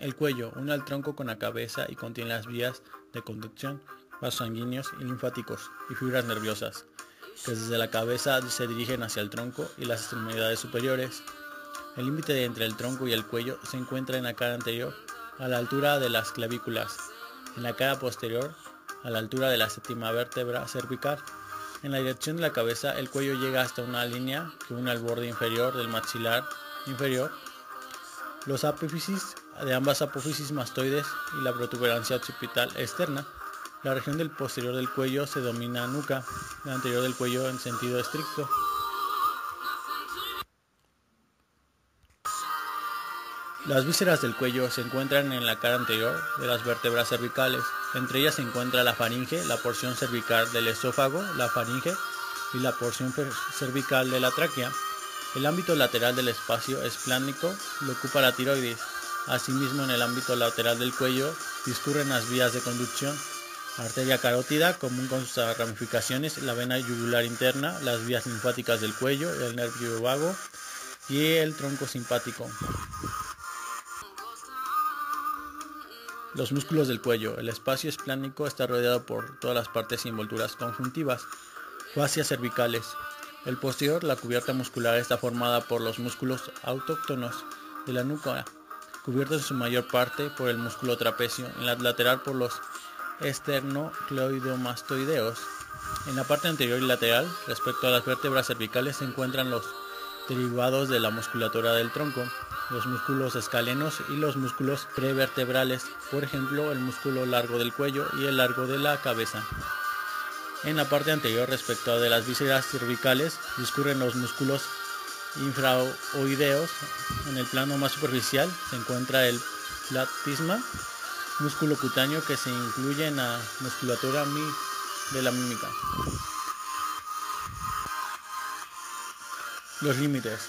El cuello une al tronco con la cabeza y contiene las vías de conducción, vasos sanguíneos y linfáticos y fibras nerviosas, que desde la cabeza se dirigen hacia el tronco y las extremidades superiores. El límite entre el tronco y el cuello se encuentra en la cara anterior, a la altura de las clavículas, en la cara posterior, a la altura de la séptima vértebra cervical. En la dirección de la cabeza, el cuello llega hasta una línea que une al borde inferior del maxilar inferior, los apófisis de ambas apófisis mastoides y la protuberancia occipital externa. La región del posterior del cuello se denomina nuca, la anterior del cuello en sentido estricto. Las vísceras del cuello se encuentran en la cara anterior de las vértebras cervicales. Entre ellas se encuentra la faringe, la porción cervical del esófago, la faringe y la porción cervical de la tráquea. El ámbito lateral del espacio esplánico lo ocupa la tiroides. Asimismo, en el ámbito lateral del cuello discurren las vías de conducción: arteria carótida, común con sus ramificaciones, la vena yugular interna, las vías linfáticas del cuello, el nervio vago y el tronco simpático. Los músculos del cuello. El espacio esplánico está rodeado por todas las partes y envolturas conjuntivas, fascias cervicales. El posterior, la cubierta muscular, está formada por los músculos autóctonos de la nuca, cubiertos en su mayor parte por el músculo trapecio, en la lateral por los esternocleidomastoideos. En la parte anterior y lateral, respecto a las vértebras cervicales, se encuentran los derivados de la musculatura del tronco, los músculos escalenos y los músculos prevertebrales, por ejemplo, el músculo largo del cuello y el largo de la cabeza. En la parte anterior, respecto a de las vísceras cervicales, discurren los músculos infraoideos. En el plano más superficial se encuentra el platysma, músculo cutáneo que se incluye en la musculatura de la mímica. Los límites.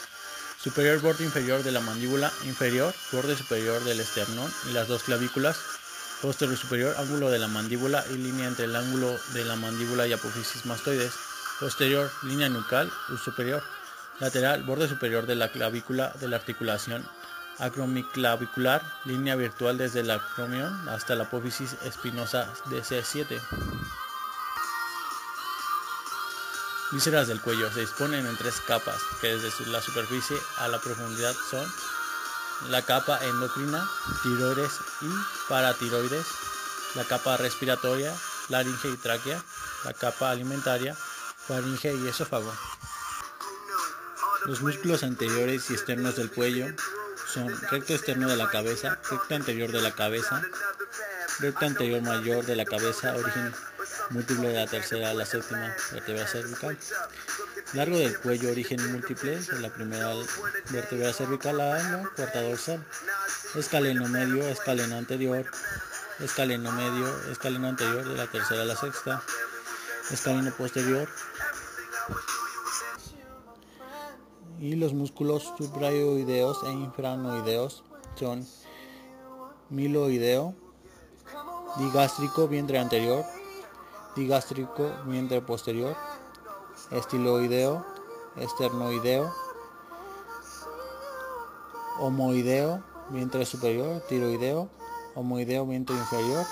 Superior, borde inferior de la mandíbula inferior, borde superior del esternón y las dos clavículas. Posterior superior, ángulo de la mandíbula y línea entre el ángulo de la mandíbula y apófisis mastoides. Posterior, línea nucal superior. Lateral, borde superior de la clavícula de la articulación acromiclavicular, línea virtual desde el acromion hasta la apófisis espinosa de C7. Vísceras del cuello. Se disponen en tres capas, que desde la superficie a la profundidad son la capa endocrina, tiroides y paratiroides, la capa respiratoria, laringe y tráquea, la capa alimentaria, faringe y esófago. Los músculos anteriores y externos del cuello son recto externo de la cabeza, recto anterior de la cabeza, recto anterior mayor de la cabeza, origen múltiple de la tercera a la séptima vértebra cervical. Largo del cuello, origen múltiple de la primera vértebra cervical a la cuarta dorsal. Escaleno medio, escaleno anterior, escaleno medio, escaleno anterior de la tercera a la sexta. Escaleno posterior. Y los músculos supraoideos e infranoideos son miloideo, digástrico, vientre anterior, digástrico, vientre posterior, estiloideo, esternoideo, homoideo, vientre superior, tiroideo, homoideo, vientre inferior.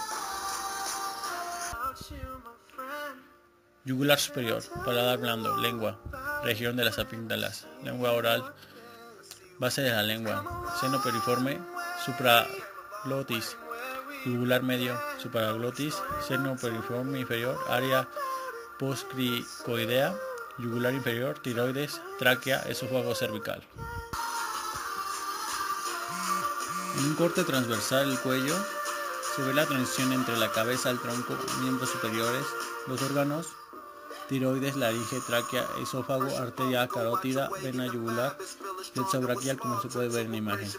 Yugular superior, paladar blando, lengua, región de las amígdalas, lengua oral, base de la lengua, seno periforme, supraglotis. Yugular medio, supraglotis, seno periforme inferior, área postcricoidea, yugular inferior, tiroides, tráquea, esófago cervical. En un corte transversal del cuello se ve la transición entre la cabeza, el tronco, miembros superiores, los órganos, tiroides, laringe, tráquea, esófago, arteria carótida, vena yugular, plexo braquial, como se puede ver en la imagen.